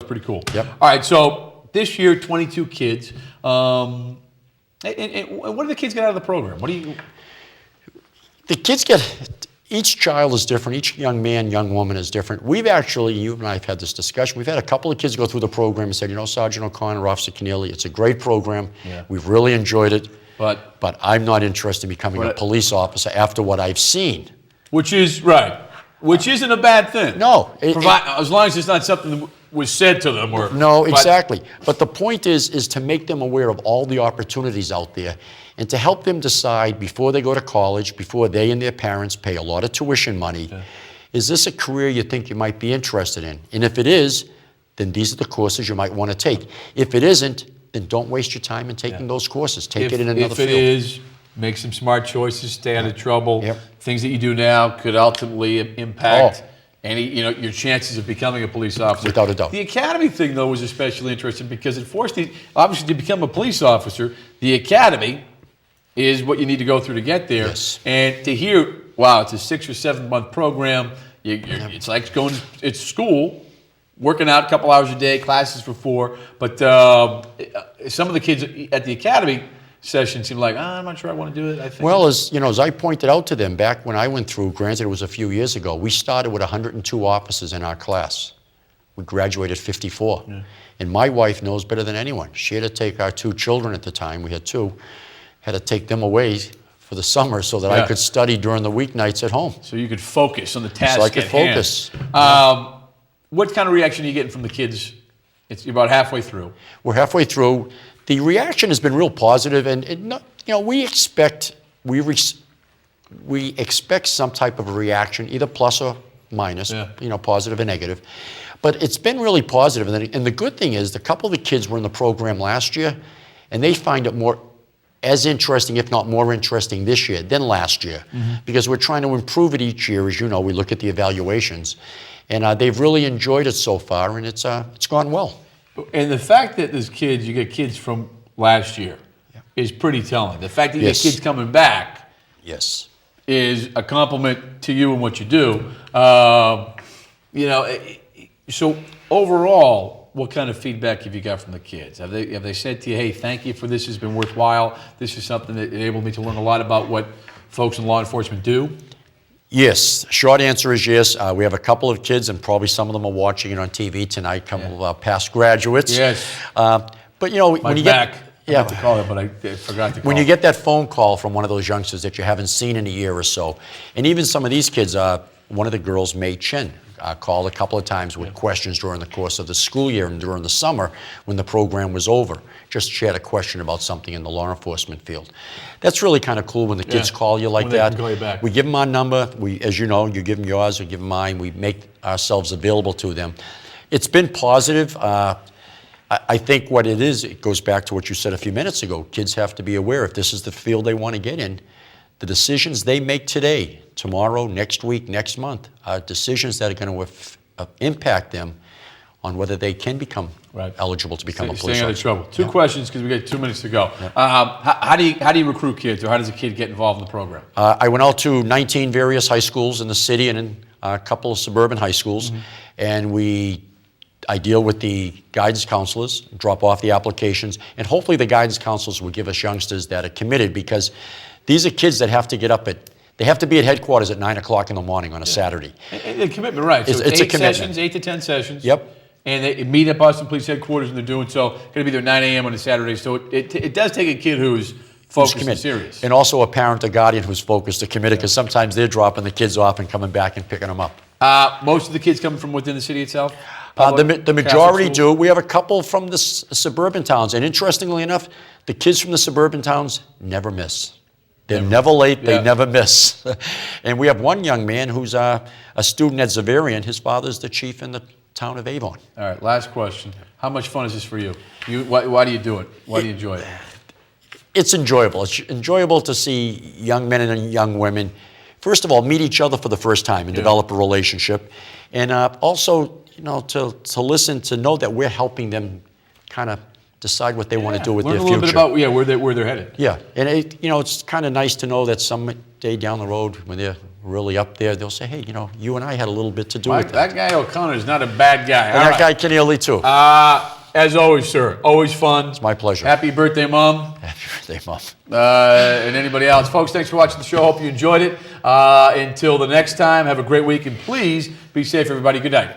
pretty cool. Yep. All right, so this year, 22 kids. And what do the kids get out of the program? What do you? The kids each child is different. Each young man, young woman is different. We've actually, you and I have had this discussion. We've had a couple of kids go through the program and said, Sergeant O'Connor, Officer Keneally, it's a great program. Yeah. We've really enjoyed it. But I'm not interested in becoming a police officer after what I've seen. Which is right. Which isn't a bad thing. No. As long as it's not something that was said to them. No, exactly. But the point is to make them aware of all the opportunities out there and to help them decide before they go to college, before they and their parents pay a lot of tuition money, is this a career you think you might be interested in? And if it is, then these are the courses you might want to take. If it isn't, then don't waste your time in taking those courses. Take it in another field. If it is, make some smart choices, stay out of trouble. Yep. Things that you do now could ultimately impact your chances of becoming a police officer. Without a doubt. The academy thing, though, was especially interesting because it forced obviously, to become a police officer, the academy is what you need to go through to get there. Yes. And to hear, wow, it's a 6 or 7 month program. It's like it's school, working out a couple hours a day, classes for 4. But some of the kids at the academy session seem like, I'm not sure I want to do it. I think. Well, as I pointed out to them back when I went through, granted it was a few years ago, we started with 102 officers in our class. We graduated 54. Yeah. And my wife knows better than anyone. She had to take our 2 children at the time, we had 2, had to take them away for the summer so that I could study during the weeknights at home. So you could focus on the task So I could at focus. Hand. What kind of reaction are you getting from the kids? You're about halfway through. We're halfway through. The reaction has been real positive, and we expect some type of a reaction, either plus or minus, positive or negative. But it's been really positive, and the good thing is, the couple of the kids were in the program last year, and they find it as interesting, if not more interesting this year than last year, because we're trying to improve it each year. As you know, we look at the evaluations, and they've really enjoyed it so far, and it's gone well. And the fact that you get kids from last year is pretty telling. The fact that you get kids coming back is a compliment to you and what you do. So overall, what kind of feedback have you got from the kids? Have they said to you, hey, thank you for this, has been worthwhile, this is something that enabled me to learn a lot about what folks in law enforcement do? Yes. Short answer is yes. We have a couple of kids, and probably some of them are watching it on TV tonight, a couple of past graduates. Yes. But, when you get... I meant to call it, but I forgot to call When you get that phone call from one of those youngsters that you haven't seen in a year or so, and even some of these kids, one of the girls, May Chin, called a couple of times with questions during the course of the school year and during the summer when the program was over. Just she had a question about something in the law enforcement field. That's really kind of cool when the kids call you like that. They can call you back. We give them our number. As you know, you give them yours, we give them mine. We make ourselves available to them. It's been positive. I think what it is, it goes back to what you said a few minutes ago. Kids have to be aware if this is the field they want to get in, the decisions they make today, tomorrow, next week, next month, are decisions that are going to impact them on whether they can become eligible to become a police officer. Staying out of trouble. 2 questions because we got 2 minutes to go. How do you recruit kids, or how does a kid get involved in the program? I went out to 19 various high schools in the city and in a couple of suburban high schools, and I deal with the guidance counselors, drop off the applications, and hopefully the guidance counselors will give us youngsters that are committed, because these are kids that have to get up they have to be at headquarters at 9 o'clock in the morning on a Saturday. And the commitment, right. So it's a commitment. 8 to 10 sessions. Yep. And they meet at Boston Police Headquarters, and they're doing so. Going to be there 9 a.m. on a Saturday. So it does take a kid who's focused and serious. And also a parent or guardian who's focused or committed, because sometimes they're dropping the kids off and coming back and picking them up. Most of the kids coming from within the city itself? The majority do. We have a couple from the suburban towns. And interestingly enough, the kids from the suburban towns never miss. They're never late. They never miss. And we have one young man who's a student at Xaverian. His father's the chief in the town of Avon. All right, last question. How much fun is this for you? Why do you do it? Why do you enjoy it? It's enjoyable. It's enjoyable to see young men and young women, first of all, meet each other for the first time and develop a relationship. And also, to listen, to know that we're helping them kind of decide what they want to do with their future. Learn a little bit about where they're headed. Yeah, and it's kind of nice to know that some day down the road, when they're really up there, they'll say, hey, you and I had a little bit to do Mike, with that. that guy O'Connor is not a bad guy. And All that right. guy, Kenny Lee, too. As always, sir, always fun. It's my pleasure. Happy birthday, Mom. Happy birthday, Mom. And anybody else. Folks, thanks for watching the show. Hope you enjoyed it. Until the next time, have a great week, and please be safe, everybody. Good night.